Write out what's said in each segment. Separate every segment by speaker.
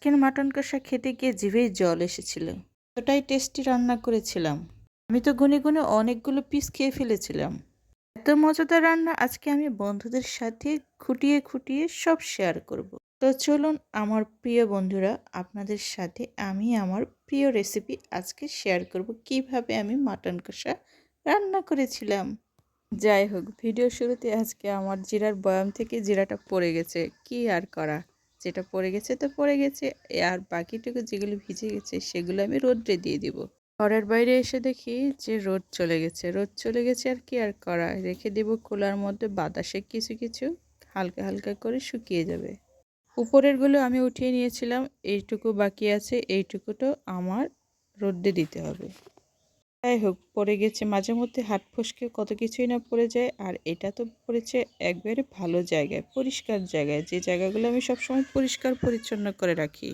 Speaker 1: আজকের মাটন কষা খেতে গিয়ে জিভেই জল এসেছিল। এতটাই টেস্টি রান্না করেছিলাম। আমি তো গুনে গুনে অনেকগুলো পিস খেয়ে ফেলেছিলাম। এত মজাদার রান্না আজকে আমি বন্ধুদের সাথে খুঁটিয়ে খুঁটিয়ে সব শেয়ার করব। তো চলুন আমার প্রিয় বন্ধুরা, আপনাদের সাথে আমি আমার প্রিয় রেসিপি আজকে শেয়ার করব, কিভাবে আমি মাটন কষা রান্না করেছিলাম। যাই হোক, ভিডিও শুরুতে আজকে আমার জিরার বয়াম থেকে জিরাটা পড়ে গেছে, কি আর করা, যেটা পড়ে গেছে তো পড়ে গেছে। আর বাকিটুকু যেগুলো ভিজে গেছে সেগুলো আমি রোদ্রে দিয়ে দিব। ঘরের বাইরে এসে দেখি যে রোদ চলে গেছে, আর কি আর করা, রেখে দেব খোলার মধ্যে বাতাসে কিছু কিছু হালকা হালকা করে শুকিয়ে যাবে। উপরেরগুলো আমি উঠিয়ে নিয়েছিলাম, এইটুকু বাকি আছে, এইটুকুটো আমার রোদ্রে দিতে হবে। যাই হোক, পড়ে গেছে, মাঝে মধ্যে হাত ফসকে কত কিছুই না পড়ে যায়। আর এটা তো পড়েছে একবারে ভালো জায়গায়, পরিষ্কার জায়গায়, যে জায়গাগুলো আমি সবসময় পরিষ্কার পরিচ্ছন্ন করে রাখি।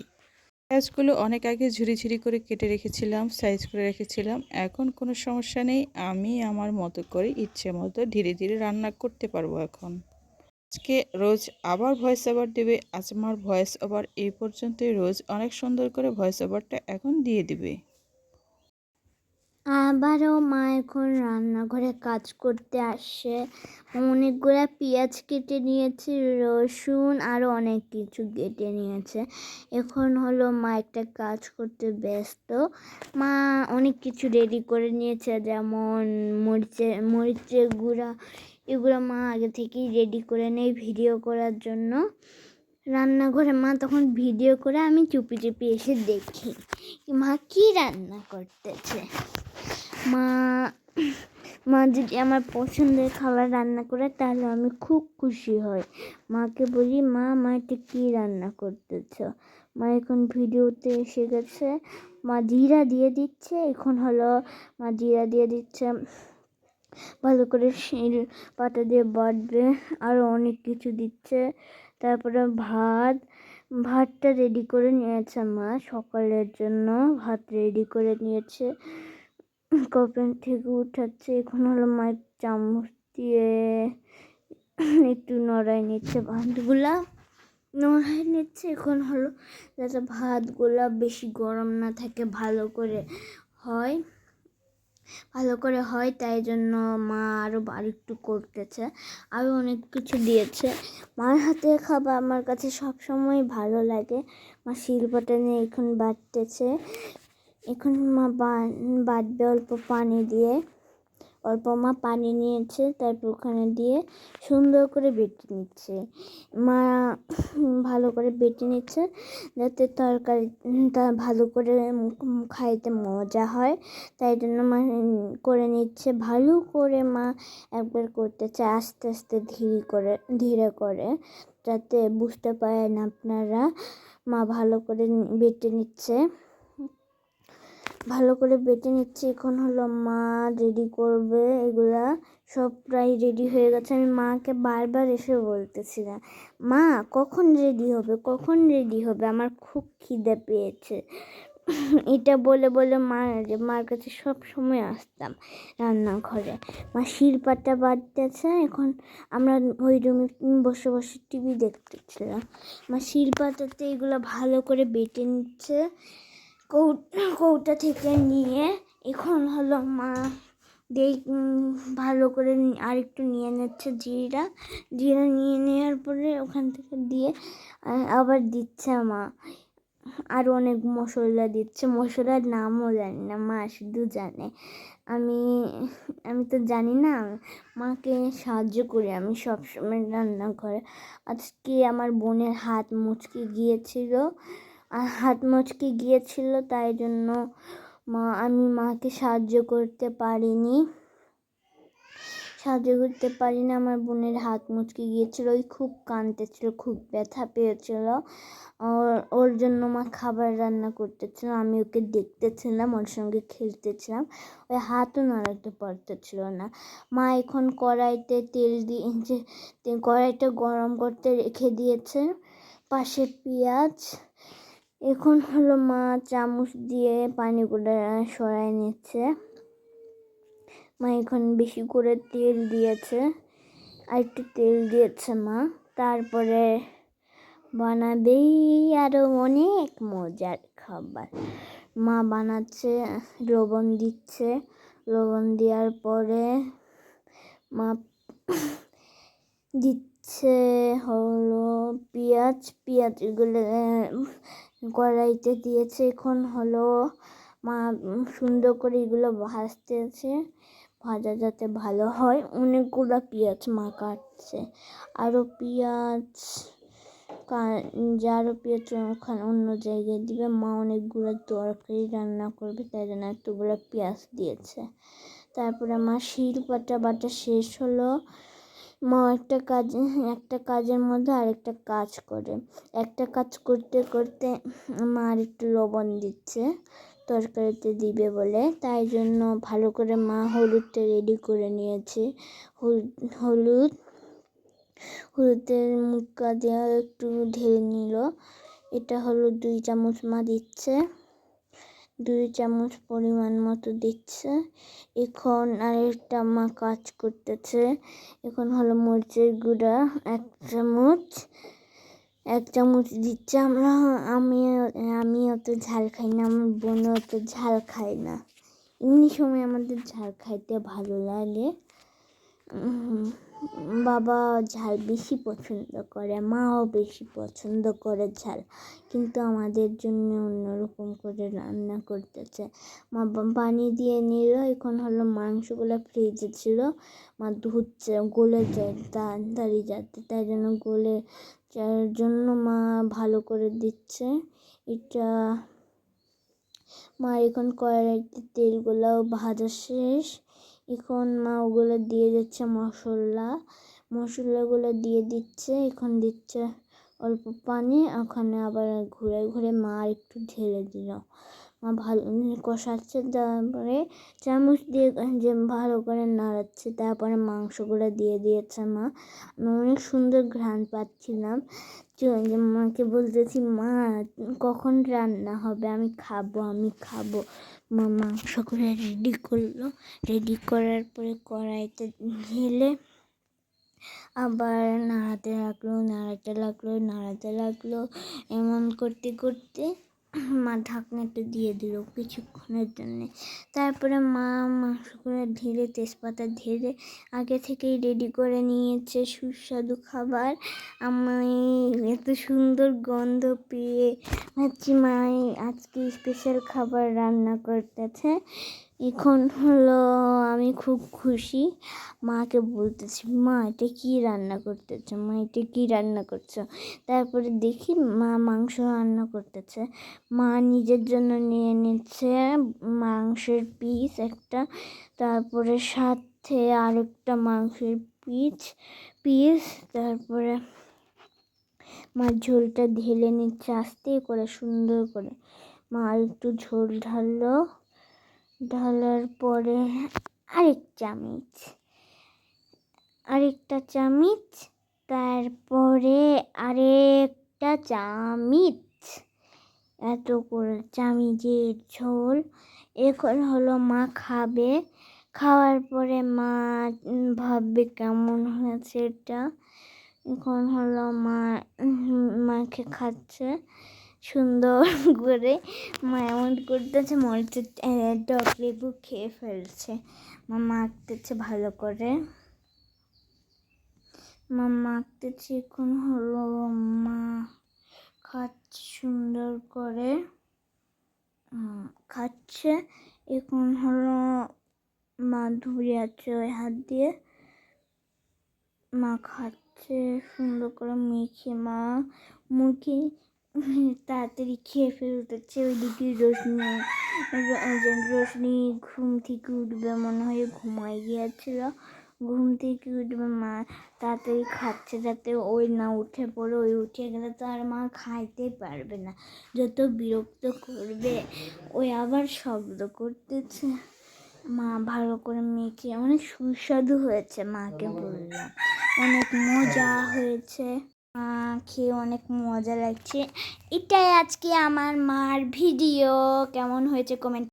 Speaker 1: পেঁয়াজগুলো অনেক আগে ঝুরি ঝুরি করে কেটে রেখেছিলাম, সাইজ করে রেখেছিলাম। এখন কোনো সমস্যা নেই, আমি আমার মতো করে ইচ্ছে মতো ধীরে ধীরে রান্না করতে পারবো। এখন আজকে রোজ আবার ভয়েস ওভার দেবে। আজ আমার ভয়েস ওভার এই পর্যন্তই। রোজ অনেক সুন্দর করে ভয়েস ওভারটা এখন দিয়ে দিবে।
Speaker 2: আবারও মা এখন রান্নাঘরে কাজ করতে আসে। অনেকগুলো পেঁয়াজ কেটে নিয়েছে, রসুন আরও অনেক কিছু কেটে নিয়েছে। এখন হলো মা একটা কাজ করতে ব্যস্ত। মা অনেক কিছু রেডি করে নিয়েছে, যেমন মরিচের গুঁড়া, এগুলো মা আগে থেকেই রেডি করে নেয় ভিডিও করার জন্য। রান্নাঘরে মা তখন ভিডিও করে, আমি চুপি চুপি এসে দেখি মা কি রান্না করতেছে। মা মা যদি আমার পছন্দের খাবার রান্না করে তাহলে আমি খুব খুশি হই। মাকে বলি, মা এটা কী রান্না করতেছ? মা এখন ভিডিওতে এসে গেছে, মা জিরা দিয়ে দিচ্ছে। এখন হলো মা জিরা দিয়ে দিচ্ছে, ভালো করে শিল পাটা দিয়ে বাটবে, আরও অনেক কিছু দিচ্ছে। তারপরে ভাতটা রেডি করে নিয়েছে মা, সকালের জন্য ভাত রেডি করে নিয়েছে। কপেন থেকে উঠাচ্ছে। এখন হলো মায়ের চামচ দিয়ে একটু নড়াই নিচ্ছে, ভাতগুলা নড়াই নিচ্ছে। এখন হলো যাতে ভাতগুলা বেশি গরম না থাকে, ভালো করে হয়, তাই জন্য মা আরেকটু করতেছে, আরও অনেক কিছু দিয়েছে। মার হাতে খাবার আমার কাছে সবসময় ভালো লাগে। মা শিলপাটা নিয়ে এখন বাটতেছে। এখন মা বাটবে অল্প পানি দিয়ে। অল্প মা পানি নিয়েছে, তারপর ওখানে দিয়ে সুন্দর করে বেটে নিচ্ছে। মা ভালো করে বেটে নিচ্ছে যাতে তরকারিটা ভালো করে খাইতে মজা হয়, তাই জন্য মা করে নিচ্ছে ভালো করে। মা একবার করতেছে আস্তে আস্তে ধীরে করে, যাতে বুঝতে পারেন আপনারা। মা ভালো করে বেটে নিচ্ছে, এখন হলো মা রেডি করবে। এগুলা সব প্রায় রেডি হয়ে গেছে। আমি মাকে বারবার এসে বলতেছিলাম, মা কখন রেডি হবে, আমার খুব খিদে পেয়েছে। এটা বলে বলে মার কাছে সব সময় আসতাম রান্নাঘরে। মা শিলপাটা বাটতেছে। এখন আমরা ওই রুমে বসে বসে টিভি দেখতেছিলাম। মা শিলপাটাতে এগুলো ভালো করে বেটে নিচ্ছে কৌটা থেকে নিয়ে। এখন হলো মা ভালো করে আরেকটু নিয়ে নিচ্ছে জিরা নিয়ে নেওয়ার পরে ওখান থেকে দিয়ে আবার দিচ্ছে মা। আরও অনেক মশলা দিচ্ছে, মশলার নামও জানি না, মা শুধু জানে। আমি তো জানি না। মাকে সাহায্য করি আমি সবসময় রান্নাঘরে। আজকে আমার বোনের হাত মুচকে গিয়েছিল, তাই জন্য আমি মাকে সাহায্য করতে পারিনি। আমার বোনের হাত মুচকে গিয়েছিল, ওই খুব কাঁদতেছিল, খুব ব্যথা পেয়েছিল। ওর জন্য মা খাবার রান্না করতেছিল, আমি ওকে দেখতেছিলাম, ওর সঙ্গে খেলতেছিলাম, ওই হাতও নাড়াতে পারতেছিল না। মা এখন কড়াইতে তেল দিয়ে কড়াইটা গরম করতে রেখে দিয়েছে, পাশে পেঁয়াজ। এখন হলো মা চামচ দিয়ে পানিগুলো সরাই নিচ্ছে। মা এখন বেশি করে তেল দিয়েছে, আর একটু তেল দিয়েছে মা। তারপরে বানাবেই আরো অনেক মজার খাবার। মা বানাচ্ছে, লবণ দিচ্ছে, লবণ দেওয়ার পরে মা দিচ্ছে হলো পেঁয়াজগুলো কড়াইতে দিয়েছে। এখন হলো মা সুন্দর করে এগুলো ভাজতেছে, ভাজা যাতে ভালো হয়। অনেকগুলো পেঁয়াজ মা কাটছে, আরও পেঁয়াজ ওখানে অন্য জায়গায় দিবে। মা অনেকগুলো তরকারি রান্না করবে, তাই জন্য এতগুলো পেঁয়াজ দিয়েছে। তারপরে মা শিল বাটা শেষ হলো। মা একটা কাজের মধ্যে আরেকটা কাজ করে, একটা কাজ করতে করতে মা আর একটু লবণ দিচ্ছে তরকারিতে দিবে বলে, তাই জন্য ভালো করে মা হলুদটা রেডি করে নিয়েছে। হলুদের মুখা দেওয়া একটু ঢেলে নিল। এটা হলো 2 চামচ মা দিচ্ছে, 2 চামচ পরিমাণ মতো দিচ্ছে। এখন আরেকটা মা কাজ করতেছে। এখন হলো মরিচের গুঁড়া 1 চামচ দিচ্ছে। আমি অত ঝাল খাই না, আমার বোনও অত ঝাল খায় না। এমনি সময় আমাদের ঝাল খাইতে ভালো লাগে। বাবা ঝাল বেশি পছন্দ করে, মাও বেশি পছন্দ করে ঝাল, কিন্তু আমাদের জন্য অন্যরকম করে রান্না করতেছে। মা পানি দিয়ে নিল। এখন হলো মাংসগুলো ফ্রিজে ছিল, মা ধুচ্ছে, গলে যায় তাড়াতাড়ি যাতে, তাই জন্য গলে যাওয়ার জন্য মা ভালো করে দিচ্ছে এটা। মা এখন কড়াইতে তেলগুলোও ভাজা শেষ। এখন মা ওগুলো দিয়ে দিচ্ছে মশলাগুলো দিয়ে দিচ্ছে। এখন দিচ্ছে অল্প পানি, ওখানে আবার ঘুরে ঘুরে মা একটু ঢেলে দিল। মা ভালো কষাচ্ছে, তারপরে চামচ দিয়ে যে ভালো করে নাড়াচ্ছে, তারপরে মাংসগুলো দিয়ে দিয়েছে মা। আমি অনেক সুন্দর ঘ্রাণ পাচ্ছিলাম, যে মাকে বলতেছি, মা কখন রান্না হবে, আমি খাবো। মা মাংসগুলো রেডি করলো, রেডি করার পরে কড়াইতে ঢেলে আবার নাড়াতে লাগলো। এমন করতে করতে মা ঢাকনাটা দিয়ে দিল কিছুক্ষণের জন্যে। তারপরে মা মাংসগুলো ঢেলে, তেজপাতা ঢেলে আগে থেকেই রেডি করে নিয়েছে সুস্বাদু খাবার। আমি এত সুন্দর গন্ধ পেয়ে ভাবছি মা আজকে স্পেশাল খাবার রান্না করতেছে। এখন হলো আমি খুব খুশি, মাকে বলতেছি, মা এটা কী রান্না করছো? তারপরে দেখি মা মাংস রান্না করতেছে। মা নিজের জন্য নিয়ে নিচ্ছে মাংসের পিস একটা, তারপরে সাথে আরেকটা মাংসের পিস, তারপরে মা ঝোলটা ঢেলে নিচ্ছে আস্তে করে, সুন্দর করে। মা একটু ঝোল ঢালার পরে আরেকটা চামচ, তারপরে আরেকটা চামচ, এত করে চামচের ঝোল। এখন হলো মা খাবে, খাওয়ার পরে মা ভাববে কেমন হয়েছে এটা। এখন হলো মাকে খাচ্ছে সুন্দর করে। মা এমন করতেছে মরিচের টক লেবু খেয়ে ফেলছে। মা মাখতেছে ভালো করে, এখন হলো মা খাচ্ছে সুন্দর করে, খাচ্ছে। এখন হলো মা ধুয়ে আছে ওই হাত দিয়ে, মা খাচ্ছে সুন্দর করে মেখে। মা মুখে তাড়াতাড়ি খেয়ে ফেলতেছে। ওইদিকে রোশনি ঘুম থেকে উঠবে, মনে হয় ঘুমাই গিয়েছিল। ঘুম থেকে উঠবে, মা তাড়াতাড়ি খাচ্ছে যাতে ওই না উঠে পড়ে। ওই উঠে গেলে তো আর মা খাইতে পারবে না, যত বিরক্ত করবে। ওই আবার শব্দ করতেছে। মা ভালো করে মেখে, অনেক সুস্বাদু হয়েছে, মাকে বললাম অনেক মজা হয়েছে, মা খেয়ে অনেক মজা লাগছে। এটাই আজকে আমার মার ভিডিও। কেমন হয়েছে কমেন্ট